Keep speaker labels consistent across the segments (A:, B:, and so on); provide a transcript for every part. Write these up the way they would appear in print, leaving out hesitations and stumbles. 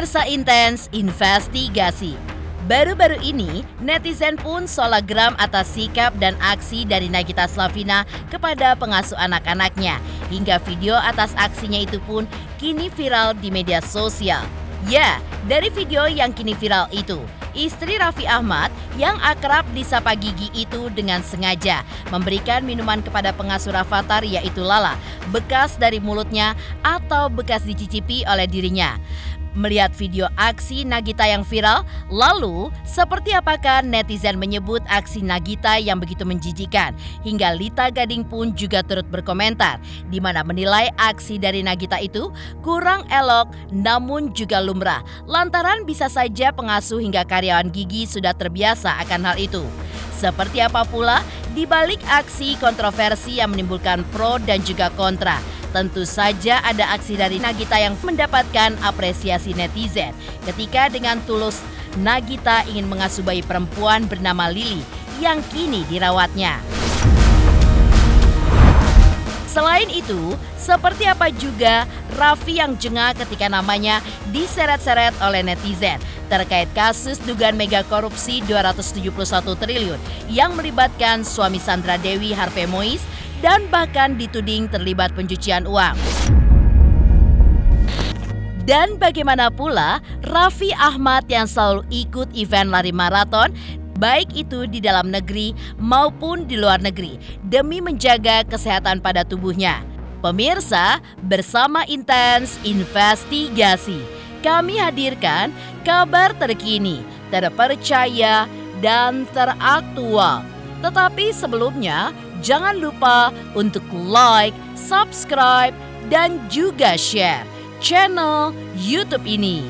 A: Pemirsa Intens investigasi. Baru-baru ini, netizen pun seolah geram atas sikap dan aksi dari Nagita Slavina kepada pengasuh anak-anaknya. Hingga video atas aksinya itu pun kini viral di media sosial. Ya, dari video yang kini viral itu, istri Raffi Ahmad yang akrab disapa Gigi itu dengan sengaja memberikan minuman kepada pengasuh Rafattar yaitu Lala, bekas dari mulutnya atau bekas dicicipi oleh dirinya. Melihat video aksi Nagita yang viral, lalu seperti apakah netizen menyebut aksi Nagita yang begitu menjijikan? Hingga Lita Gading pun juga turut berkomentar, di mana menilai aksi dari Nagita itu kurang elok namun juga lumrah. Lantaran bisa saja pengasuh hingga karyawan Gigi sudah terbiasa akan hal itu. Seperti apa pula di balik aksi kontroversi yang menimbulkan pro dan juga kontra? Tentu saja ada aksi dari Nagita yang mendapatkan apresiasi netizen ketika dengan tulus Nagita ingin mengasuh bayi perempuan bernama Lily yang kini dirawatnya. Selain itu, seperti apa juga Raffi yang jengah ketika namanya diseret-seret oleh netizen terkait kasus dugaan mega korupsi 271 triliun yang melibatkan suami Sandra Dewi Harvey Mois dan bahkan dituding terlibat pencucian uang. Dan bagaimana pula Raffi Ahmad yang selalu ikut event lari maraton, baik itu di dalam negeri maupun di luar negeri, demi menjaga kesehatan pada tubuhnya. Pemirsa, bersama Intens Investigasi, kami hadirkan kabar terkini, terpercaya, dan teraktual. Tetapi sebelumnya, jangan lupa untuk like, subscribe, dan juga share channel YouTube ini.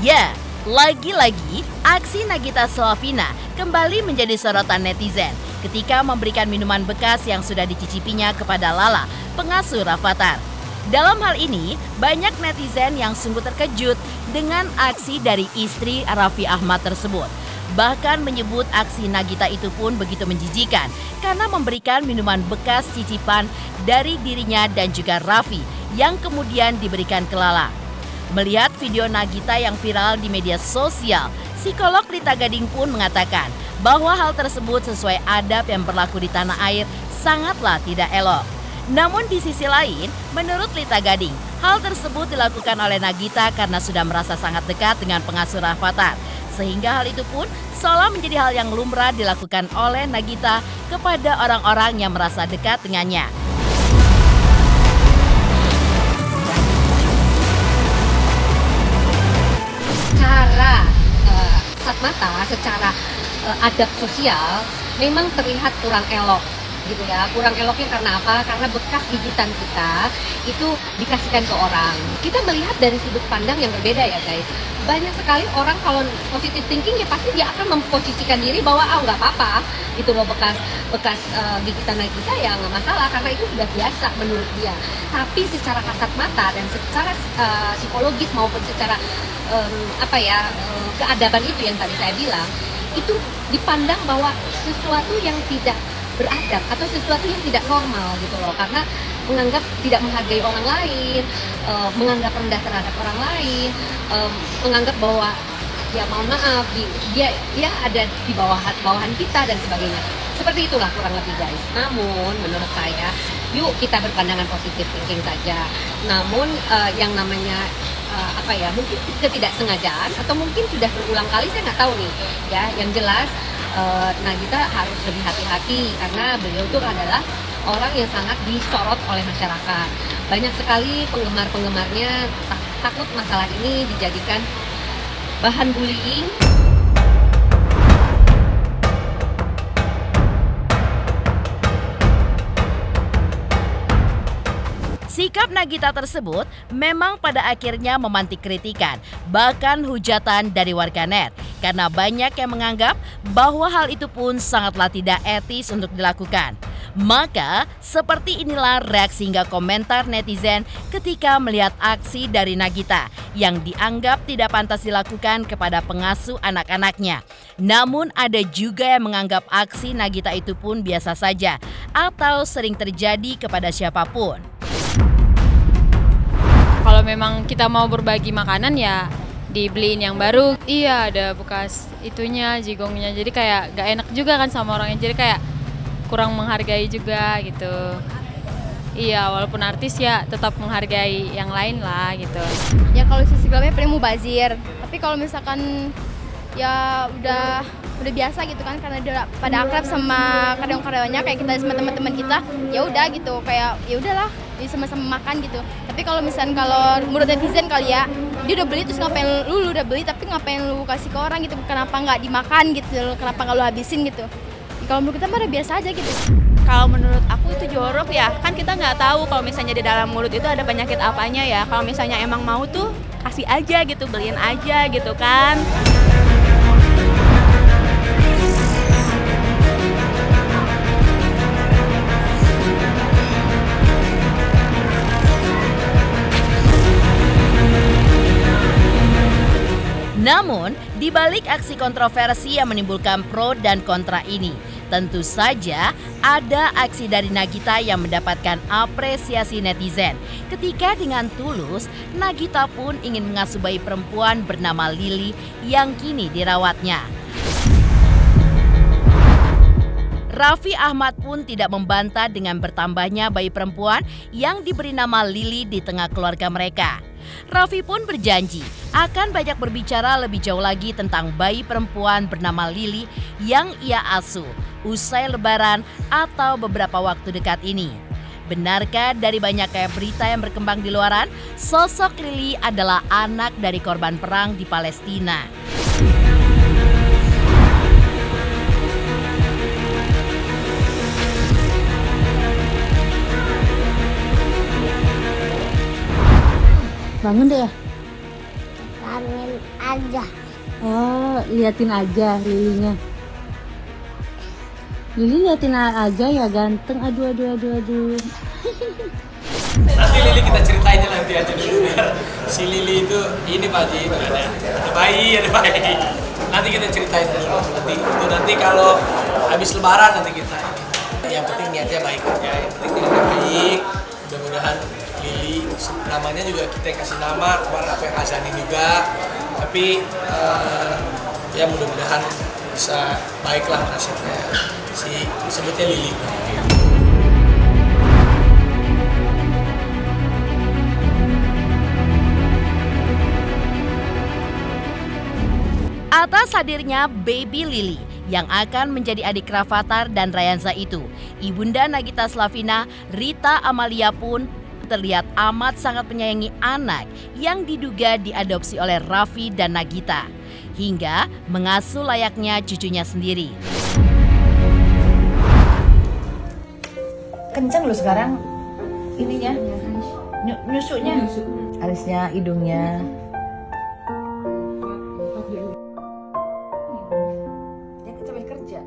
A: Ya, lagi-lagi aksi Nagita Slavina kembali menjadi sorotan netizen ketika memberikan minuman bekas yang sudah dicicipinya kepada Lala, pengasuh Rafattar. Dalam hal ini, banyak netizen yang sungguh terkejut dengan aksi dari istri Raffi Ahmad tersebut. Bahkan menyebut aksi Nagita itu pun begitu menjijikan karena memberikan minuman bekas cicipan dari dirinya dan juga Raffi yang kemudian diberikan ke Lala. Melihat video Nagita yang viral di media sosial, psikolog Lita Gading pun mengatakan bahwa hal tersebut sesuai adab yang berlaku di tanah air sangatlah tidak elok. Namun di sisi lain, menurut Lita Gading, hal tersebut dilakukan oleh Nagita karena sudah merasa sangat dekat dengan pengasuh Rafattar. Sehingga hal itu pun seolah menjadi hal yang lumrah dilakukan oleh Nagita kepada orang-orang yang merasa dekat dengannya.
B: Kasat mata secara adab sosial memang terlihat kurang elok gitu ya. Kurang eloknya karena apa? Karena bekas gigitan kita itu dikasihkan ke orang. Kita melihat dari sudut pandang yang berbeda ya guys. Banyak sekali orang kalau positive thinking ya pasti dia akan memposisikan diri bahwa nggak apa-apa itu loh bekas gigitan kita ya nggak masalah karena itu sudah biasa menurut dia. Tapi secara kasat mata dan secara psikologis maupun secara keadaban itu yang tadi saya bilang itu dipandang bahwa sesuatu yang tidak beradab atau sesuatu yang tidak normal gitu loh, karena menganggap tidak menghargai orang lain, menganggap rendah terhadap orang lain, menganggap bahwa ya mohon maaf dia ada di bawahan kita dan sebagainya. Seperti itulah kurang lebih guys. Namun menurut saya yuk kita berpandangan positif thinking saja. Namun yang namanya mungkin ketidaksengajaan atau mungkin sudah berulang kali saya nggak tahu nih ya. Yang jelas Nagita harus lebih hati-hati karena beliau itu adalah orang yang sangat disorot oleh masyarakat. Banyak sekali penggemar-penggemarnya takut masalah ini dijadikan bahan bullying.
A: Sikap Nagita tersebut memang pada akhirnya memantik kritikan, bahkan hujatan dari warganet. Karena banyak yang menganggap bahwa hal itu pun sangatlah tidak etis untuk dilakukan. Maka seperti inilah reaksi hingga komentar netizen ketika melihat aksi dari Nagita yang dianggap tidak pantas dilakukan kepada pengasuh anak-anaknya. Namun ada juga yang menganggap aksi Nagita itu pun biasa saja atau sering terjadi kepada siapapun.
C: Kalau memang kita mau berbagi makanan ya dibeliin yang baru. Iya, ada bekas itunya, jigongnya. Jadi kayak gak enak juga kan sama orangnya. Jadi kayak kurang menghargai juga gitu. Iya, walaupun artis ya tetap menghargai yang lain lah gitu.
D: Ya kalau sisi gelapnya paling mubazir. Tapi kalau misalkan ya udah biasa gitu kan, karena udah pada akrab sama karyawan-karyawannya kayak kita sama teman-teman kita, ya udah gitu, kayak ya udahlah sama-sama makan gitu. Tapi kalau misalkan kalau menurut netizen kali ya, dia udah beli terus ngapain lu udah beli tapi ngapain lu kasih ke orang gitu, kenapa nggak dimakan gitu, kenapa nggak lu habisin gitu. Kalau menurut kita mah udah biasa aja gitu.
E: Kalau menurut aku itu jorok ya, kan kita nggak tahu kalau misalnya di dalam mulut itu ada penyakit apanya ya. Kalau misalnya emang mau tuh kasih aja gitu, beliin aja gitu kan.
A: Namun, di balik aksi kontroversi yang menimbulkan pro dan kontra ini, tentu saja ada aksi dari Nagita yang mendapatkan apresiasi netizen. Ketika dengan tulus, Nagita pun ingin mengasuh bayi perempuan bernama Lily yang kini dirawatnya. Raffi Ahmad pun tidak membantah dengan bertambahnya bayi perempuan yang diberi nama Lily di tengah keluarga mereka. Raffi pun berjanji akan banyak berbicara lebih jauh lagi tentang bayi perempuan bernama Lily yang ia asuh usai Lebaran atau beberapa waktu dekat ini. Benarkah dari banyaknya berita yang berkembang di luaran, sosok Lily adalah anak dari korban perang di Palestina?
F: Bangun deh ya?
G: Bangun aja.
F: Oh, liatin aja Lilinya. Lili liatin aja ya ganteng. Aduh.
H: Nanti Lili kita ceritainnya nanti aja dulu biar si Lili itu ini Pak Ji, ada bayi. Nanti kita ceritain dulu. Nanti kalau habis Lebaran nanti kita. Yang penting niatnya baik aja. Yang penting niatnya baik. Mudah-mudahan Lili, namanya juga kita yang kasih nama, kemarin aku yang azanin juga, tapi ya mudah-mudahan bisa baiklah nasibnya si sebutnya Lili.
A: Atas hadirnya baby Lily yang akan menjadi adik Rafathar dan Rayansa itu, Ibunda Nagita Slavina, Rita Amalia pun terlihat amat sangat menyayangi anak yang diduga diadopsi oleh Raffi dan Nagita, hingga mengasuh layaknya cucunya sendiri.
I: Kenceng loh sekarang ininya, nyusuknya, alisnya, hidungnya. Dia sambil kerja.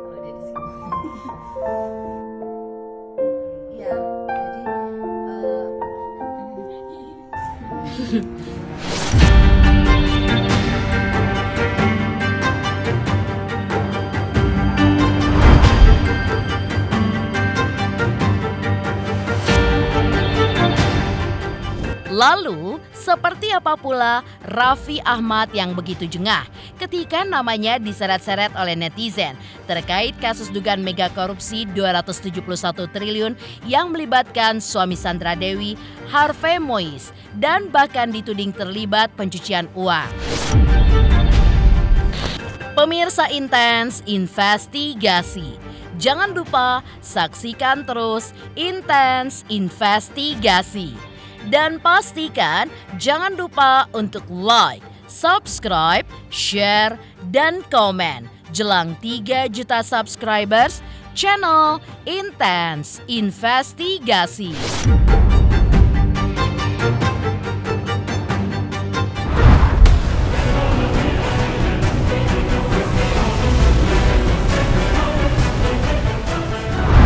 I: Kalau dia di sini. Iya, jadi
A: Lalu, seperti apa pula Raffi Ahmad yang begitu jengah ketika namanya diseret-seret oleh netizen terkait kasus dugaan mega korupsi 271 triliun yang melibatkan suami Sandra Dewi, Harvey Mois, dan bahkan dituding terlibat pencucian uang. Pemirsa Intens Investigasi, jangan lupa saksikan terus Intens Investigasi. Dan pastikan jangan lupa untuk like, subscribe, share, dan komen. Jelang 3 juta subscribers, Channel Intense Investigasi.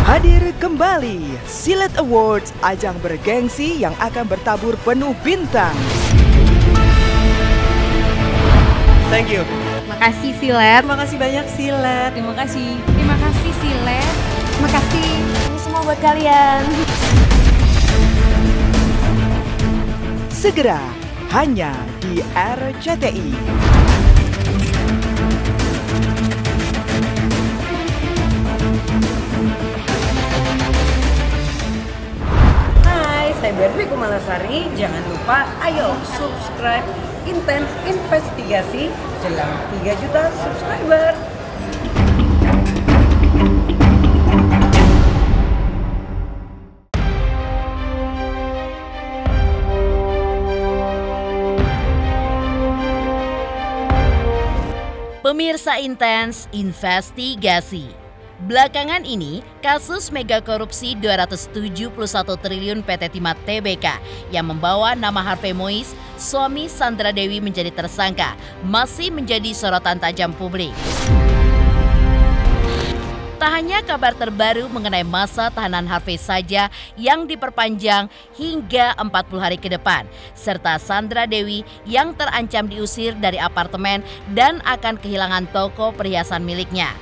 J: Hadir kembali Silet Awards, ajang bergengsi yang akan bertabur penuh bintang. Thank you.
K: Makasih Silet.
J: Terima kasih banyak Silet.
K: Terima kasih. Terima kasih Silet.
D: Terima kasih.
K: Ini semua buat kalian.
J: Segera hanya di RCTI.
I: Saya Berwi Kumalasari, jangan lupa ayo subscribe Intense Investigasi jelang 3 juta subscriber.
A: Pemirsa Intense Investigasi. Belakangan ini, kasus mega korupsi 271 triliun PT Timah Tbk yang membawa nama Harvey Mois, suami Sandra Dewi menjadi tersangka, masih menjadi sorotan tajam publik. Tak hanya kabar terbaru mengenai masa tahanan Harvey saja yang diperpanjang hingga 40 hari ke depan, serta Sandra Dewi yang terancam diusir dari apartemen dan akan kehilangan toko perhiasan miliknya.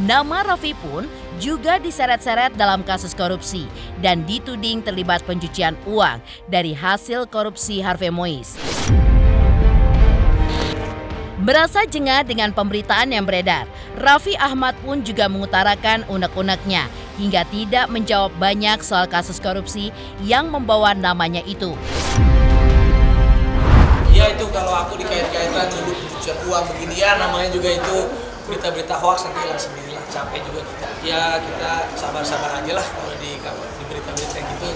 A: Nama Raffi pun juga diseret-seret dalam kasus korupsi dan dituding terlibat pencucian uang dari hasil korupsi Harvey Mois. Merasa jengah dengan pemberitaan yang beredar, Raffi Ahmad pun juga mengutarakan unek-uneknya hingga tidak menjawab banyak soal kasus korupsi yang membawa namanya itu.
H: Ya itu kalau aku dikait-kaitan dulu pencucian uang begini ya, namanya juga itu berita-berita hoax, nanti hilang sendiri lah, capek juga kita. Ya kita sabar-sabar aja lah kalau di berita-berita yang gitu.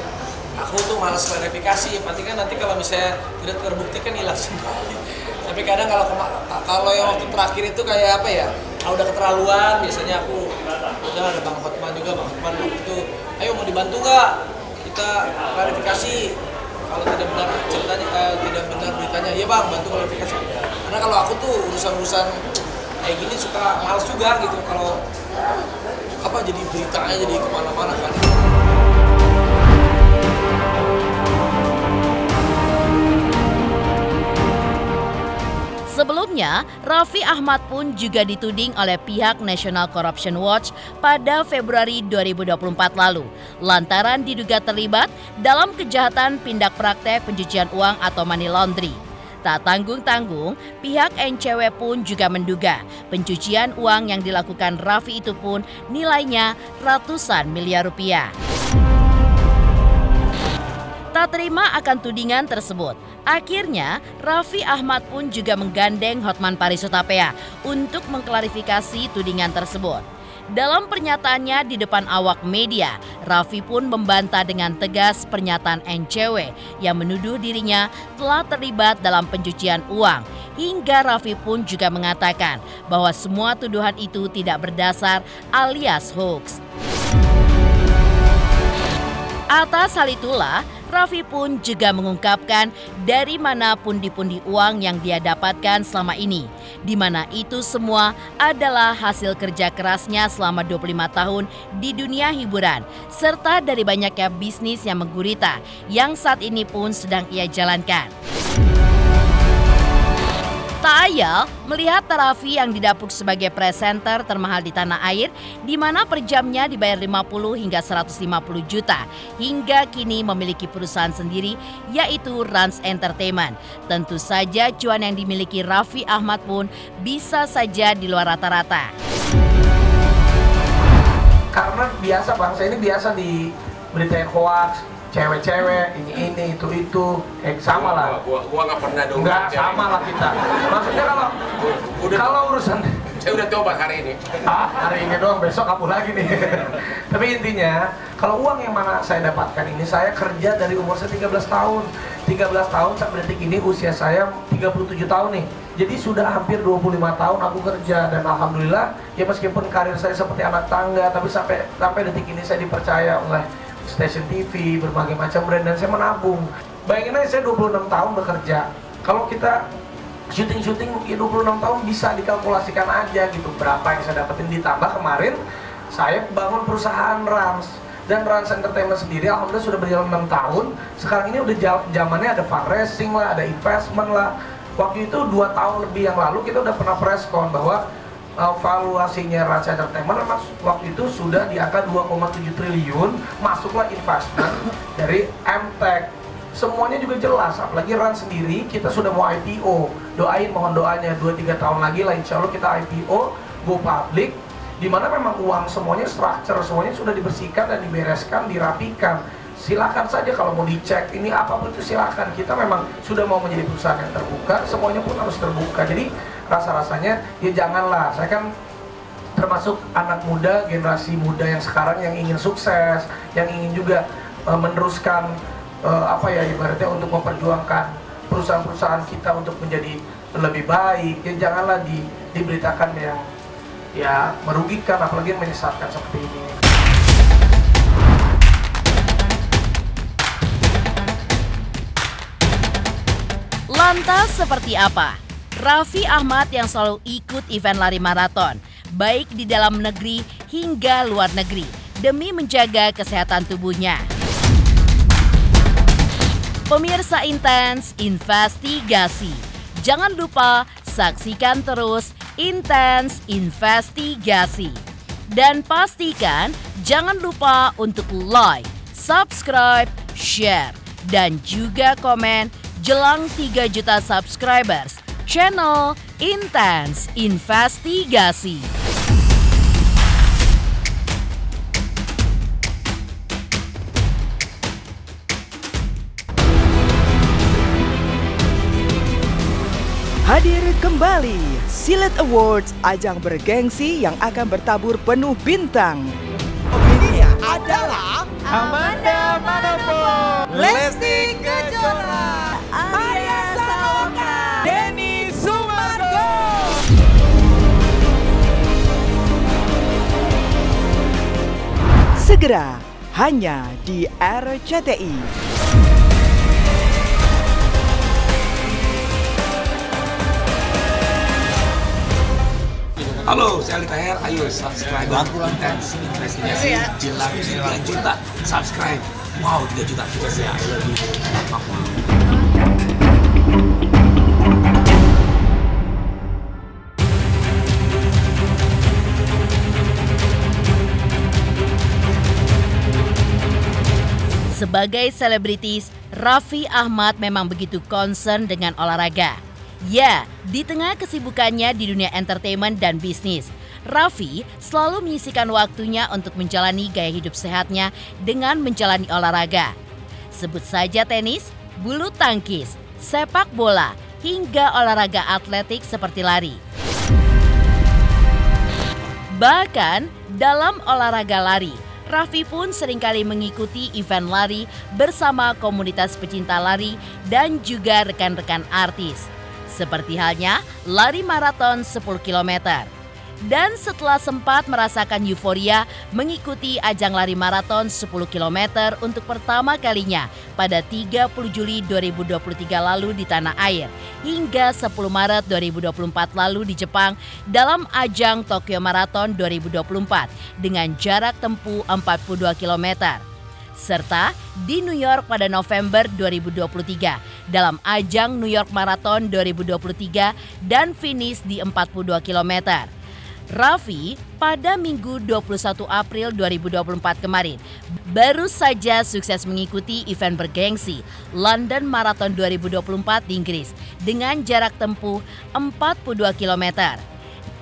H: Aku tuh malas klarifikasi, penting kan nanti kalau misalnya tidak terbukti kan hilang sendiri. Tapi kadang kalau yang waktu terakhir itu kayak apa ya, udah keterlaluan, biasanya aku udah ada Bang Hotman juga, Bang Hotman waktu itu, ayo mau dibantu nggak? Kita klarifikasi. Kalau tidak benar ceritanya, tidak benar beritanya, iya Bang, bantu klarifikasi. Karena kalau aku tuh urusan-urusan kayak gini suka males juga gitu kalau apa jadi beritanya jadi kemana-mana kan.
A: Sebelumnya, Raffi Ahmad pun juga dituding oleh pihak National Corruption Watch pada Februari 2024 lalu, lantaran diduga terlibat dalam kejahatan tindak praktek pencucian uang atau money laundry. Tak tanggung-tanggung, pihak NCW pun juga menduga pencucian uang yang dilakukan Raffi itu pun nilainya ratusan miliar rupiah. Tak terima akan tudingan tersebut, akhirnya Raffi Ahmad pun juga menggandeng Hotman Paris Hutapea untuk mengklarifikasi tudingan tersebut. Dalam pernyataannya di depan awak media, Raffi pun membantah dengan tegas pernyataan NCW yang menuduh dirinya telah terlibat dalam pencucian uang. Hingga Raffi pun juga mengatakan bahwa semua tuduhan itu tidak berdasar alias hoax. Atas hal itulah, Raffi pun juga mengungkapkan dari mana pundi-pundi uang yang dia dapatkan selama ini, di mana itu semua adalah hasil kerja kerasnya selama 25 tahun di dunia hiburan, serta dari banyaknya bisnis yang menggurita yang saat ini pun sedang ia jalankan. Tak ayal melihat Raffi yang didapuk sebagai presenter termahal di tanah air, di mana per jamnya dibayar 50 hingga 150 juta, hingga kini memiliki perusahaan sendiri yaitu Rans Entertainment. Tentu saja cuan yang dimiliki Raffi Ahmad pun bisa saja di luar rata-rata.
H: Karena biasa bangsa ini biasa di berita hoax, cewek-cewek, ini, itu, sama lah.
L: Gua nggak pernah dong.
H: Nggak, sama lah kita. Maksudnya kalau urusan...
L: Saya udah coba hari ini.
H: Hari ini doang, besok kabur lagi nih. Tapi intinya, kalau uang yang mana saya dapatkan ini, saya kerja dari umur saya 13 tahun. 13 tahun sampai detik ini usia saya
M: 37 tahun nih. Jadi sudah hampir 25 tahun aku kerja, dan alhamdulillah ya meskipun karir saya seperti anak tangga, tapi sampai detik ini saya dipercaya oleh stasiun TV, berbagai macam brand, dan saya menabung. Bayangin aja saya 26 tahun bekerja. Kalau kita syuting ya 26 tahun bisa dikalkulasikan aja gitu berapa yang saya dapetin, ditambah kemarin saya bangun perusahaan Rans, dan Rans Entertainment sendiri alhamdulillah sudah berjalan 6 tahun. Sekarang ini udah zamannya ada fundraising lah, ada investment lah. Waktu itu 2 tahun lebih yang lalu kita udah pernah preskon bahwa valuasinya Rans Entertainment memang waktu itu sudah di angka 2,7 triliun, masuklah investment dari MTech. Semuanya juga jelas, apalagi Rans sendiri kita sudah mau IPO. Doain, mohon doanya 2-3 tahun lagi lah insya Allah kita IPO, go public, dimana memang uang semuanya structure, semuanya sudah dibersihkan dan dibereskan, dirapikan. Silakan saja kalau mau dicek ini apapun itu silakan. Kita memang sudah mau menjadi perusahaan yang terbuka, semuanya pun harus terbuka. Jadi rasa-rasanya ya janganlah, saya kan termasuk anak muda, generasi muda yang sekarang yang ingin sukses, yang ingin juga meneruskan ibaratnya untuk memperjuangkan perusahaan-perusahaan kita untuk menjadi lebih baik. Ya janganlah diberitakan yang ya merugikan, apalagi menyesatkan seperti ini.
A: Lantas seperti apa Raffi Ahmad yang selalu ikut event lari maraton, baik di dalam negeri hingga luar negeri, demi menjaga kesehatan tubuhnya? Pemirsa Intens Investigasi, jangan lupa saksikan terus Intens Investigasi. Dan pastikan jangan lupa untuk like, subscribe, share, dan juga komen jelang 3 juta subscribers channel Intens Investigasi.
J: Hadir kembali Silet Awards, ajang bergengsi yang akan bertabur penuh bintang. Ini adalah Amanda Manopo, Lesti Kejora, Maria Saloka, Denny Sumargo. Segera hanya di RCTI.
H: Halo, saya Ali Taher. Ayo subscribe Intens Investigasi jelang 3 juta subscribe. Wow, 3 juta ya. I love you.
A: Sebagai selebritis, Raffi Ahmad memang begitu concern dengan olahraga. Ya, di tengah kesibukannya di dunia entertainment dan bisnis, Raffi selalu menyisihkan waktunya untuk menjalani gaya hidup sehatnya dengan menjalani olahraga. Sebut saja tenis, bulu tangkis, sepak bola, hingga olahraga atletik seperti lari. Bahkan dalam olahraga lari, Raffi pun seringkali mengikuti event lari bersama komunitas pecinta lari dan juga rekan-rekan artis. Seperti halnya lari maraton 10 km. Dan setelah sempat merasakan euforia mengikuti ajang lari maraton 10 km untuk pertama kalinya pada 30 Juli 2023 lalu di tanah air hingga 10 Maret 2024 lalu di Jepang dalam ajang Tokyo Marathon 2024 dengan jarak tempuh 42 km. Serta di New York pada November 2023 dalam ajang New York Marathon 2023 dan finish di 42 km. Raffi pada Minggu 21 April 2024 kemarin baru saja sukses mengikuti event bergengsi London Marathon 2024 di Inggris dengan jarak tempuh 42 km.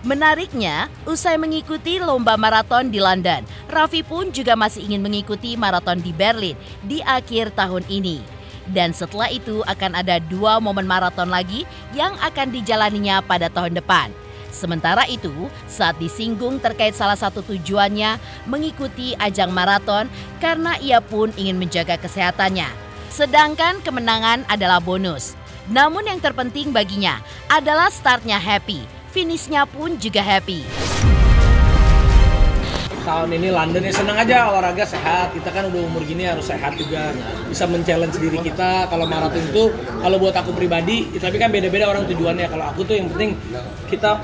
A: Menariknya, usai mengikuti lomba maraton di London, Raffi pun juga masih ingin mengikuti maraton di Berlin di akhir tahun ini. Dan setelah itu akan ada 2 momen maraton lagi yang akan dijalaninya pada tahun depan. Sementara itu, saat disinggung terkait salah satu tujuannya mengikuti ajang maraton karena ia pun ingin menjaga kesehatannya. Sedangkan kemenangan adalah bonus. Namun yang terpenting baginya adalah startnya happy, finishnya pun juga happy.
H: Tahun ini London ya senang aja, olahraga sehat. Kita kan udah umur gini harus sehat juga, bisa men-challenge diri kita. Kalau maraton itu, kalau buat aku pribadi, tapi kan beda-beda orang tujuannya. Kalau aku tuh yang penting kita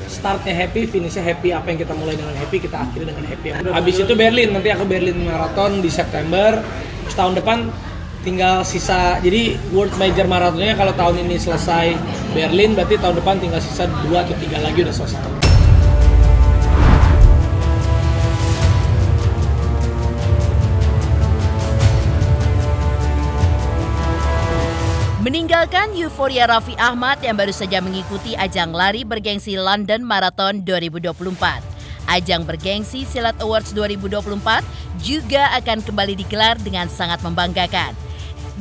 H: startnya happy, finishnya happy. Apa yang kita mulai dengan happy, kita akhiri dengan happy. Habis itu Berlin, nanti aku Berlin Marathon di September. Terus tahun depan tinggal sisa, jadi World Major Marathonnya kalau tahun ini selesai Berlin, berarti tahun depan tinggal sisa 2 atau 3 lagi udah selesai.
A: Meninggalkan euforia Raffi Ahmad yang baru saja mengikuti ajang lari bergengsi London Marathon 2024. Ajang bergengsi Silat Awards 2024 juga akan kembali digelar dengan sangat membanggakan.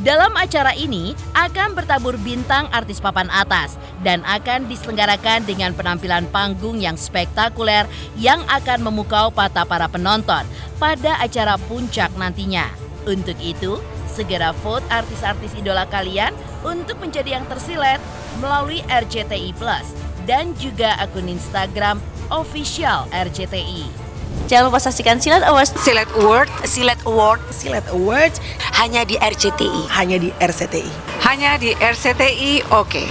A: Dalam acara ini akan bertabur bintang artis papan atas dan akan diselenggarakan dengan penampilan panggung yang spektakuler yang akan memukau mata para penonton pada acara puncak nantinya. Untuk itu, segera vote artis-artis idola kalian untuk menjadi yang tersilet melalui RCTI Plus dan juga akun Instagram official RCTI.
N: Jangan lupa saksikan Silat Awards, Silat Awards hanya di RCTI.
J: Hanya di RCTI.
N: Hanya di RCTI, oke.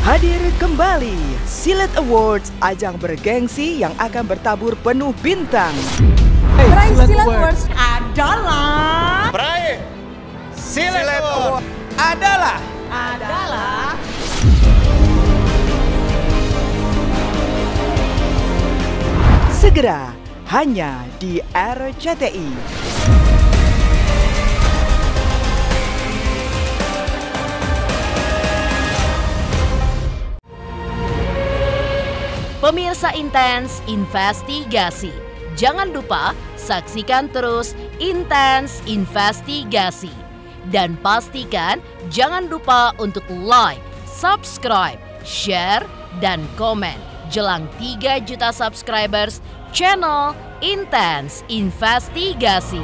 J: Hadir kembali Silat Awards, ajang bergengsi yang akan bertabur penuh bintang.
O: Peraih Silat Awards adalah
P: Silat Awards adalah
J: segera hanya di RCTI.
A: Pemirsa Intens Investigasi, jangan lupa saksikan terus Intens Investigasi. Dan pastikan jangan lupa untuk like, subscribe, share, dan komen jelang 3 juta subscribers channel Intens Investigasi.